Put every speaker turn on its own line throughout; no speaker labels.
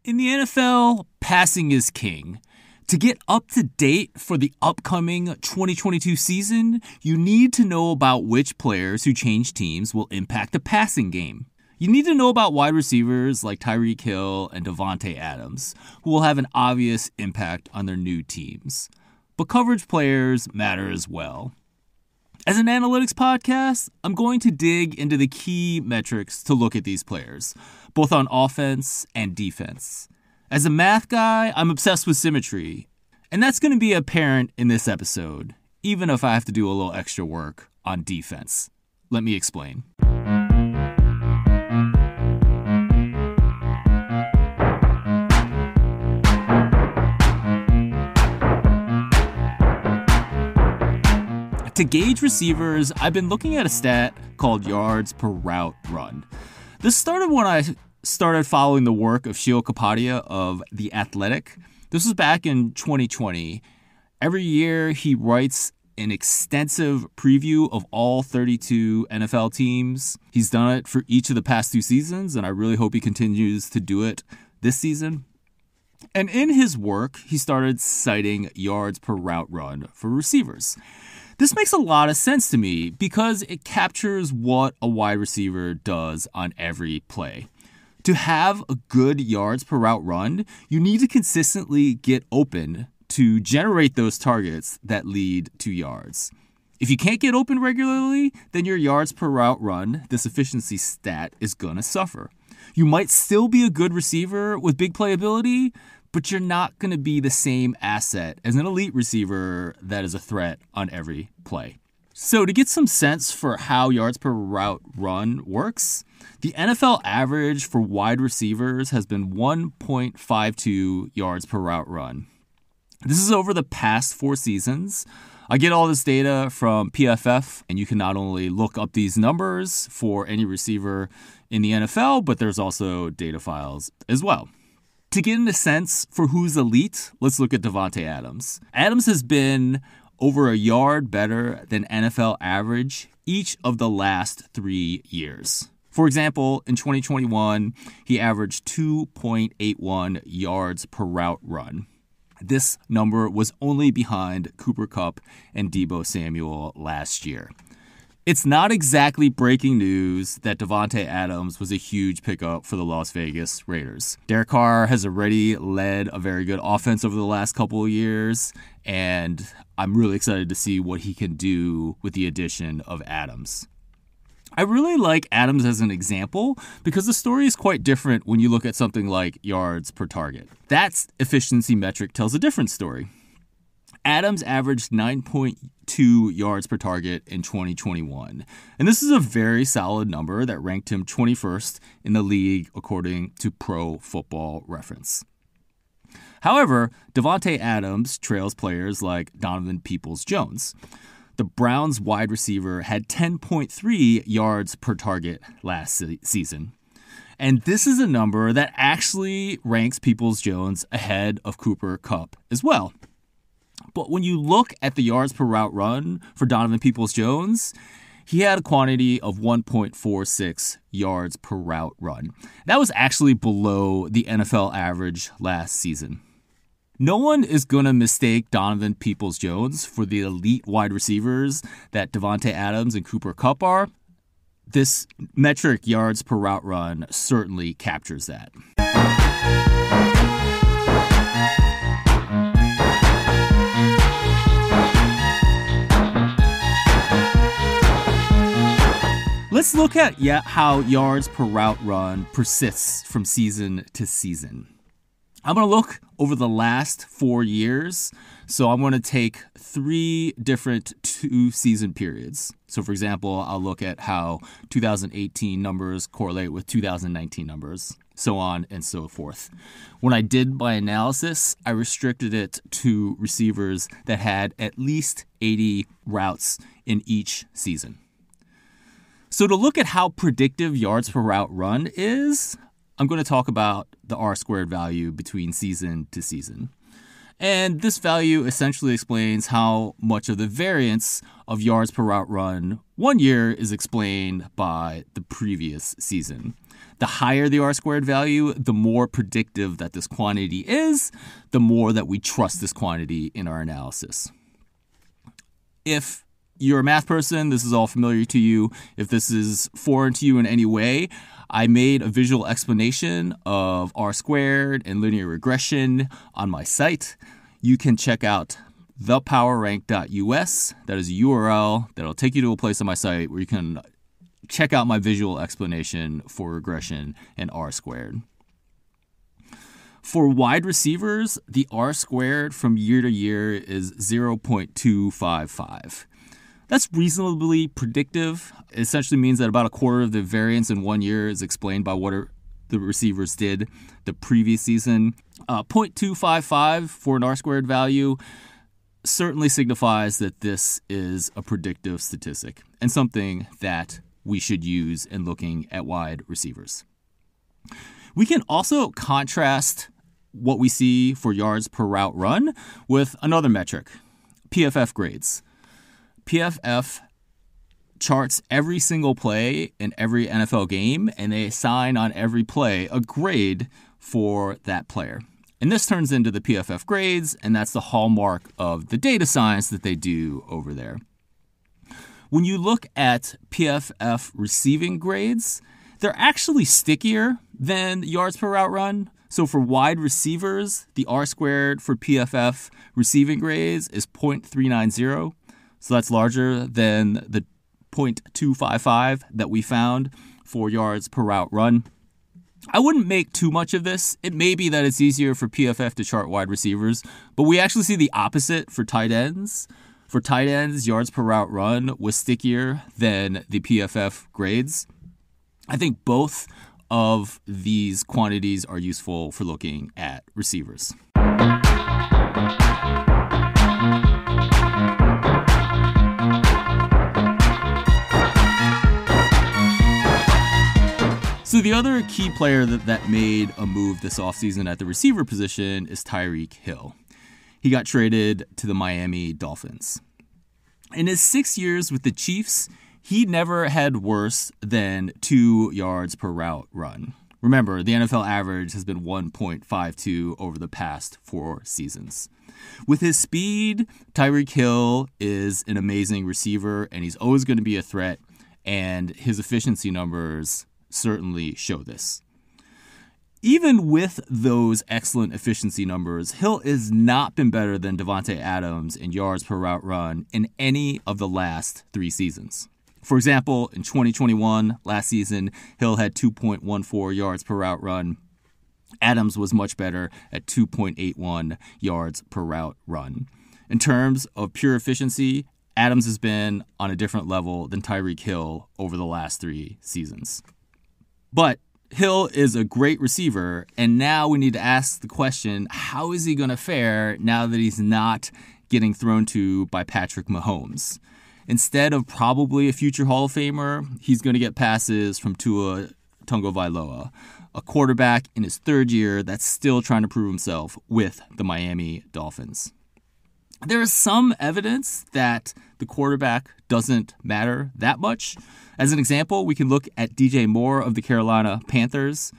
In the NFL, passing is king. To get up to date for the upcoming 2022 season, you need to know about which players who change teams will impact the passing game. You need to know about wide receivers like Tyreek Hill and Davante Adams, who will have an obvious impact on their new teams. But coverage players matter as well. As an analytics podcast, I'm going to dig into the key metrics to look at these players, both on offense and defense. As a math guy, I'm obsessed with symmetry, and that's going to be apparent in this episode, even if I have to do a little extra work on defense. Let me explain. To gauge receivers, I've been looking at a stat called yards per route run. This started when I started following the work of Sheil Kapadia of The Athletic. This was back in 2020. Every year, he writes an extensive preview of all 32 NFL teams. He's done it for each of the past 2 seasons, and I really hope he continues to do it this season. And in his work, he started citing yards per route run for receivers. This makes a lot of sense to me because it captures what a wide receiver does on every play. To have a good yards per route run, you need to consistently get open to generate those targets that lead to yards. If you can't get open regularly, then your yards per route run, this efficiency stat, is going to suffer. You might still be a good receiver with big playability, but you're not going to be the same asset as an elite receiver that is a threat on every play. So to get some sense for how yards per route run works, the NFL average for wide receivers has been 1.52 yards per route run. This is over the past 4 seasons. I get all this data from PFF, and you can not only look up these numbers for any receiver in the NFL, but there's also data files as well. To get a sense for who's elite, let's look at Davante Adams. Adams has been over a yard better than NFL average each of the last 3 years. For example, in 2021, he averaged 2.81 yards per route run. This number was only behind Cooper Kupp and Deebo Samuel last year. It's not exactly breaking news that Davante Adams was a huge pickup for the Las Vegas Raiders. Derek Carr has already led a very good offense over the last couple of years, and I'm really excited to see what he can do with the addition of Adams. I really like Adams as an example because the story is quite different when you look at something like yards per target. That efficiency metric tells a different story. Adams averaged 9.2 yards per target in 2021. And this is a very solid number that ranked him 21st in the league according to Pro Football Reference. However, Davante Adams trails players like Donovan Peoples-Jones. The Browns wide receiver had 10.3 yards per target last season. And this is a number that actually ranks Peoples-Jones ahead of Cooper Kupp as well. But when you look at the yards per route run for Donovan Peoples-Jones, he had a quantity of 1.46 yards per route run. That was actually below the NFL average last season. No one is going to mistake Donovan Peoples-Jones for the elite wide receivers that Davante Adams and Cooper Kupp are. This metric, yards per route run, certainly captures that. Let's look at how yards per route run persists from season to season. I'm going to look over the last 4 years. So I'm going to take 3 different 2-season periods. So for example, I'll look at how 2018 numbers correlate with 2019 numbers, so on and so forth. When I did my analysis, I restricted it to receivers that had at least 80 routes in each season. So to look at how predictive yards per route run is, I'm going to talk about the R-squared value between season to season. And this value essentially explains how much of the variance of yards per route run one year is explained by the previous season. The higher the R-squared value, the more predictive that this quantity is, the more that we trust this quantity in our analysis. If you're a math person, this is all familiar to you. If this is foreign to you in any way, I made a visual explanation of R-squared and linear regression on my site. You can check out thepowerrank.us. That is a URL that'll take you to a place on my site where you can check out my visual explanation for regression and R-squared. For wide receivers, the R-squared from year to year is 0.255. That's reasonably predictive. It essentially means that about a quarter of the variance in 1 year is explained by what the receivers did the previous season. 0.255 for an R-squared value certainly signifies that this is a predictive statistic and something that we should use in looking at wide receivers. We can also contrast what we see for yards per route run with another metric, PFF grades. PFF charts every single play in every NFL game, and they assign on every play a grade for that player. And this turns into the PFF grades, and that's the hallmark of the data science that they do over there. When you look at PFF receiving grades, they're actually stickier than yards per route run. So for wide receivers, the R-squared for PFF receiving grades is 0.390. So that's larger than the 0.255 that we found for yards per route run. I wouldn't make too much of this. It may be that it's easier for PFF to chart wide receivers, but we actually see the opposite for tight ends. For tight ends, yards per route run was stickier than the PFF grades. I think both of these quantities are useful for looking at receivers. So the other key player that made a move this offseason at the receiver position is Tyreek Hill. He got traded to the Miami Dolphins. In his 6 years with the Chiefs, he never had worse than 2 yards per route run. Remember, the NFL average has been 1.52 over the past 4 seasons. With his speed, Tyreek Hill is an amazing receiver, and he's always going to be a threat, and his efficiency numbers certainly show this. Even with those excellent efficiency numbers, Hill has not been better than Davante Adams in yards per route run in any of the last 3 seasons. For example, in 2021, last season, Hill had 2.14 yards per route run. Adams was much better at 2.81 yards per route run. In terms of pure efficiency, Adams has been on a different level than Tyreek Hill over the last 3 seasons. But Hill is a great receiver, and now we need to ask the question, how is he going to fare now that he's not getting thrown to by Patrick Mahomes? Instead of probably a future Hall of Famer, he's going to get passes from Tua Tagovailoa, a quarterback in his 3rd year that's still trying to prove himself with the Miami Dolphins. There is some evidence that the quarterback doesn't matter that much. As an example, we can look at DJ Moore of the Carolina Panthers.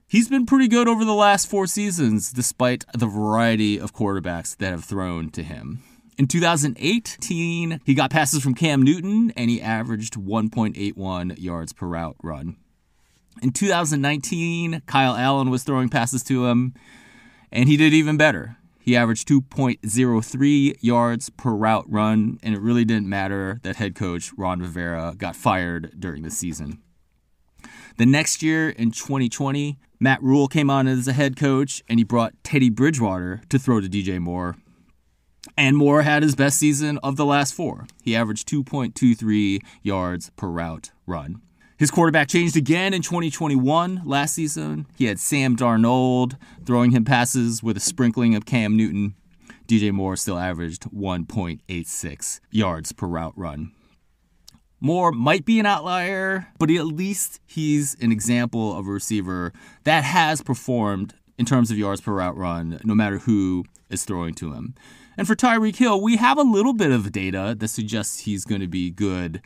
He's been pretty good over the last 4 seasons, despite the variety of quarterbacks that have thrown to him. In 2018, he got passes from Cam Newton, and he averaged 1.81 yards per route run. In 2019, Kyle Allen was throwing passes to him, and he did even better. He averaged 2.03 yards per route run, and it really didn't matter that head coach Ron Rivera got fired during the season. The next year, in 2020, Matt Rule came on as a head coach, and he brought Teddy Bridgewater to throw to DJ Moore. And Moore had his best season of the last 4. He averaged 2.23 yards per route run. His quarterback changed again in 2021. Last season, he had Sam Darnold throwing him passes with a sprinkling of Cam Newton. DJ Moore still averaged 1.86 yards per route run. Moore might be an outlier, but at least he's an example of a receiver that has performed in terms of yards per route run, no matter who is throwing to him. And for Tyreek Hill, we have a little bit of data that suggests he's going to be good.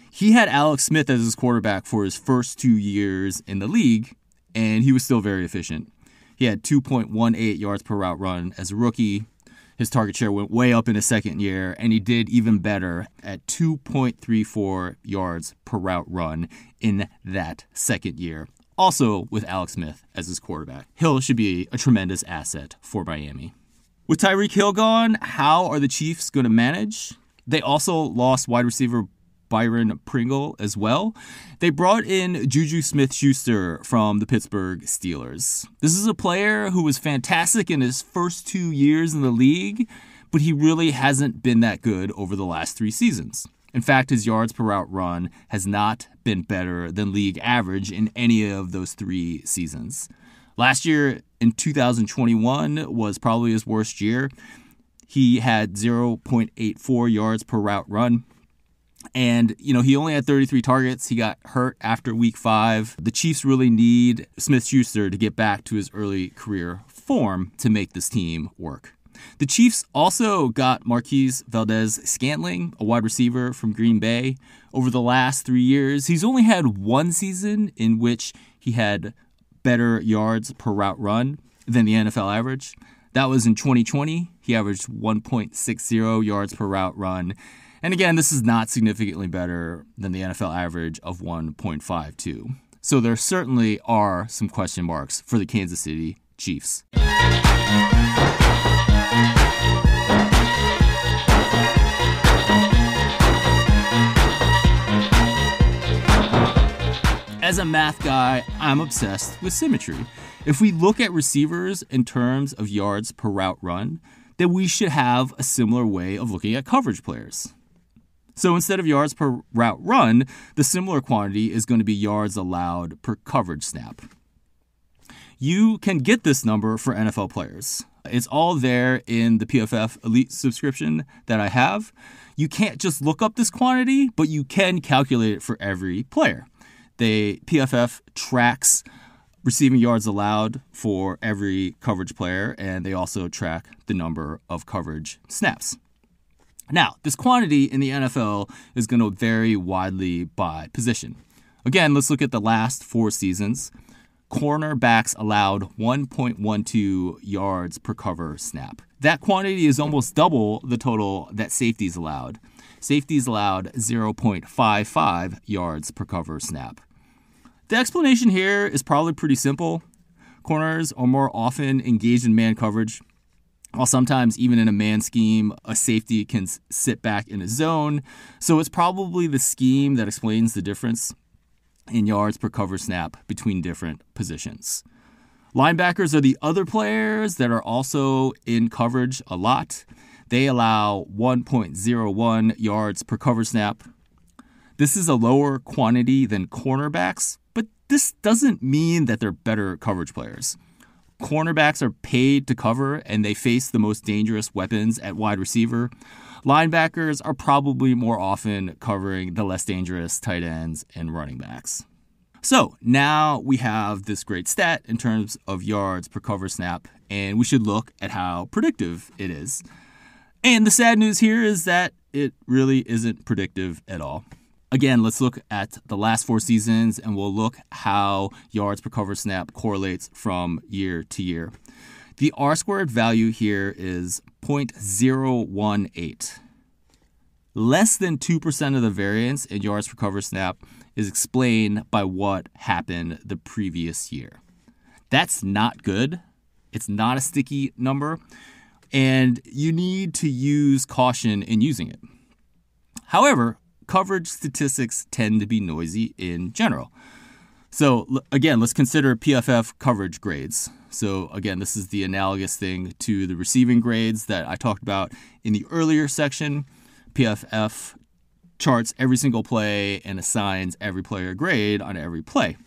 He had Alex Smith as his quarterback for his first 2 years in the league, and he was still very efficient. He had 2.18 yards per route run as a rookie. His target share went way up in his second year, and he did even better at 2.34 yards per route run in that second year, also with Alex Smith as his quarterback. Hill should be a tremendous asset for Miami. With Tyreek Hill gone, how are the Chiefs going to manage? They also lost wide receiver Byron Pringle as well. They brought in Juju Smith-Schuster from the Pittsburgh Steelers. This is a player who was fantastic in his first 2 years in the league, but he really hasn't been that good over the last 3 seasons. In fact, his yards per route run has not been better than league average in any of those 3 seasons. Last year, in 2021, was probably his worst year. He had 0.84 yards per route run. And, he only had 33 targets. He got hurt after week 5. The Chiefs really need Smith-Schuster to get back to his early career form to make this team work. The Chiefs also got Marquise Valdez-Scantling, a wide receiver from Green Bay. Over the last 3 years, he's only had 1 season in which he had better yards per route run than the NFL average. That was in 2020. He averaged 1.60 yards per route run. And again, this is not significantly better than the NFL average of 1.52. So there certainly are some question marks for the Kansas City Chiefs. As a math guy, I'm obsessed with symmetry. If we look at receivers in terms of yards per route run, then we should have a similar way of looking at coverage players. So instead of yards per route run, the similar quantity is going to be yards allowed per coverage snap. You can get this number for NFL players. It's all there in the PFF Elite subscription that I have. You can't just look up this quantity, but you can calculate it for every player. PFF tracks receiving yards allowed for every coverage player, and they also track the number of coverage snaps. Now, this quantity in the NFL is going to vary widely by position. Again, let's look at the last 4 seasons. Cornerbacks allowed 1.12 yards per cover snap. That quantity is almost double the total that safeties allowed. Safeties allowed 0.55 yards per cover snap. The explanation here is probably pretty simple. Corners are more often engaged in man coverage, while sometimes even in a man scheme, a safety can sit back in a zone. So it's probably the scheme that explains the difference in yards per cover snap between different positions. Linebackers are the other players that are also in coverage a lot. They allow 1.01 yards per cover snap. This is a lower quantity than cornerbacks, but this doesn't mean that they're better coverage players. Cornerbacks are paid to cover, and they face the most dangerous weapons at wide receiver. Linebackers are probably more often covering the less dangerous tight ends and running backs. So now we have this great stat in terms of yards per cover snap, and we should look at how predictive it is. And the sad news here is that it really isn't predictive at all. Again, let's look at the last 4 seasons, and we'll look how yards per cover snap correlates from year to year. The R-squared value here is 0.018. Less than 2% of the variance in yards per cover snap is explained by what happened the previous year. That's not good. It's not a sticky number, and you need to use caution in using it. However, coverage statistics tend to be noisy in general. So again, let's consider PFF coverage grades. So again, this is the analogous thing to the receiving grades that I talked about in the earlier section. PFF charts every single play and assigns every player a grade on every play.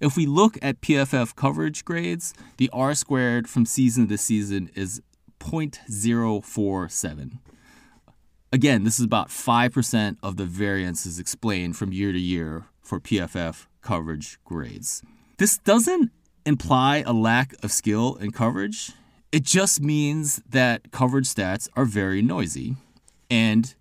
If we look at PFF coverage grades, the R-squared from season to season is 0.047. Again, this is about 5% of the variance is explained from year to year for PFF coverage grades. This doesn't imply a lack of skill in coverage. It just means that coverage stats are very noisy. And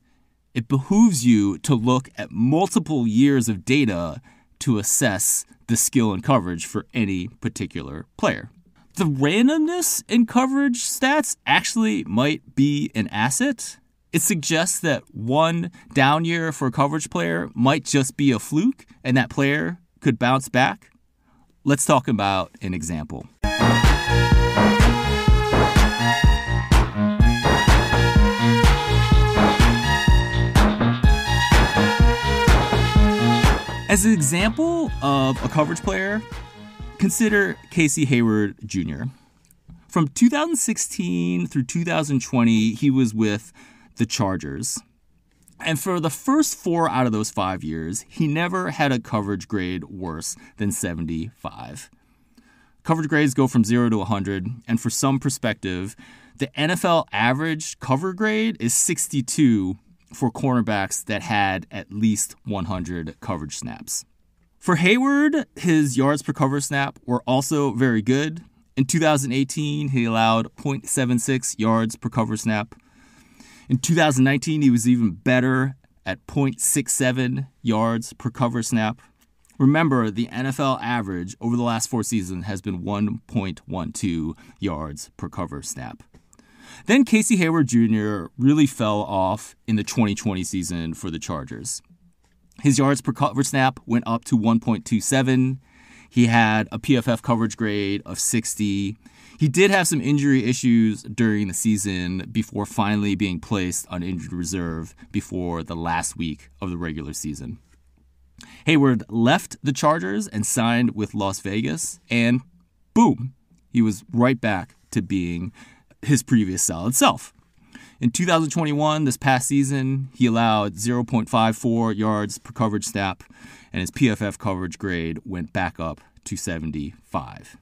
it behooves you to look at multiple years of data to assess the skill and coverage for any particular player. The randomness in coverage stats actually might be an asset. It suggests that one down year for a coverage player might just be a fluke and that player could bounce back. Let's talk about an example. As an example of a coverage player, consider Casey Hayward Jr. From 2016 through 2020, he was with the Chargers. And for the first 4 out of those 5 years, he never had a coverage grade worse than 75. Coverage grades go from 0 to 100, and for some perspective, the NFL average cover grade is 62 for cornerbacks that had at least 100 coverage snaps. For Hayward, his yards per cover snap were also very good. In 2018, he allowed 0.76 yards per cover snap. In 2019, he was even better at 0.67 yards per cover snap. Remember, the NFL average over the last 4 seasons has been 1.12 yards per cover snap. Then Casey Hayward Jr. really fell off in the 2020 season for the Chargers. His yards per cover snap went up to 1.27. He had a PFF coverage grade of 60. He did have some injury issues during the season before finally being placed on injured reserve before the last week of the regular season. Hayward left the Chargers and signed with Las Vegas, and boom, he was right back to being his previous solid self. In 2021, this past season, he allowed 0.54 yards per coverage snap, and his PFF coverage grade went back up to 75.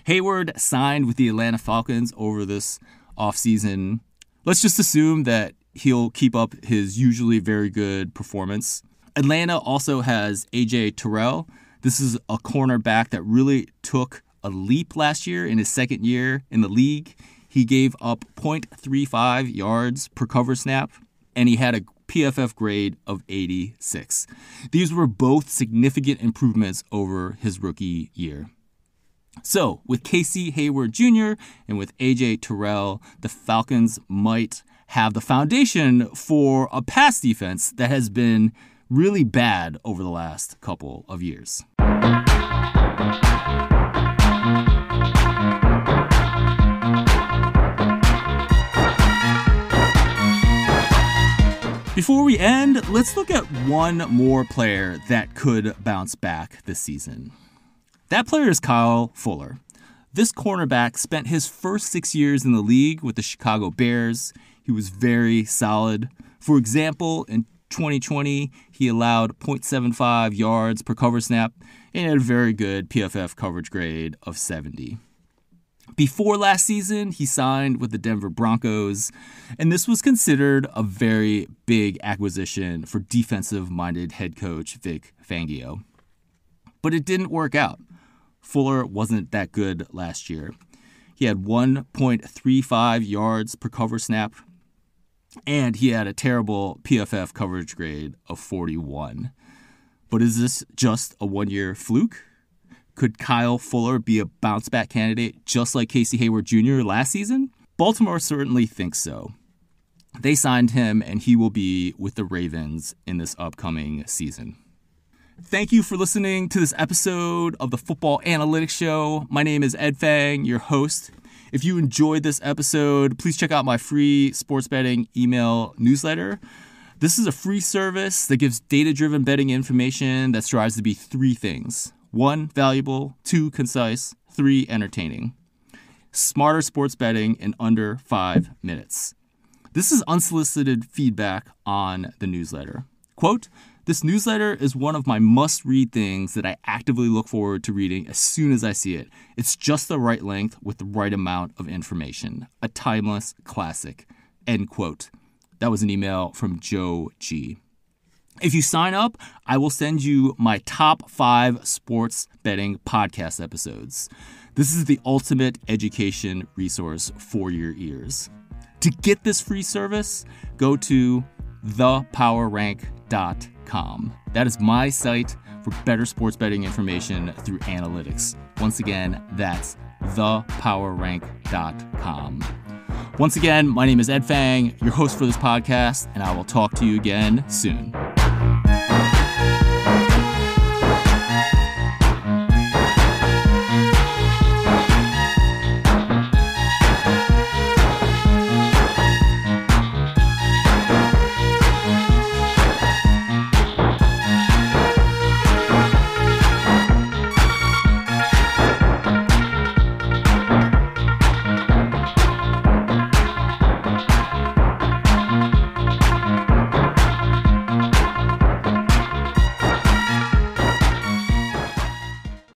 Hayward signed with the Atlanta Falcons over this offseason. Let's just assume that he'll keep up his usually very good performance. Atlanta also has A.J. Terrell. This is a cornerback that really took a leap last year in his second year in the league. He gave up 0.35 yards per cover snap, and he had a PFF grade of 86. These were both significant improvements over his rookie year. So, with Casey Hayward Jr. and with A.J. Terrell, the Falcons might have the foundation for a pass defense that has been really bad over the last couple of years. Before we end, let's look at one more player that could bounce back this season. That player is Kyle Fuller. This cornerback spent his first 6 years in the league with the Chicago Bears. He was very solid. For example, in 2020, he allowed 0.75 yards per cover snap and had a very good PFF coverage grade of 70. Before last season, he signed with the Denver Broncos, and this was considered a very big acquisition for defensive-minded head coach Vic Fangio. But it didn't work out. Fuller wasn't that good last year. He had 1.35 yards per cover snap, and he had a terrible PFF coverage grade of 41. But is this just a one-year fluke? Could Kyle Fuller be a bounce-back candidate just like Casey Hayward Jr. last season? Baltimore certainly thinks so. They signed him, and he will be with the Ravens in this upcoming season. Thank you for listening to this episode of the Football Analytics Show. My name is Ed Fang, your host. If you enjoyed this episode, please check out my free sports betting email newsletter. This is a free service that gives data-driven betting information that strives to be 3 things. 1, valuable. 2, concise. 3, entertaining. Smarter sports betting in under 5 minutes. This is unsolicited feedback on the newsletter. Quote, "This newsletter is one of my must-read things that I actively look forward to reading as soon as I see it. It's just the right length with the right amount of information. A timeless classic." End quote. That was an email from Joe G. If you sign up, I will send you my top 5 sports betting podcast episodes. This is the ultimate education resource for your ears. To get this free service, go to thepowerrank.com. That is my site for better sports betting information through analytics. Once again, that's thepowerrank.com. Once again, my name is Ed Fang, your host for this podcast, and I will talk to you again soon.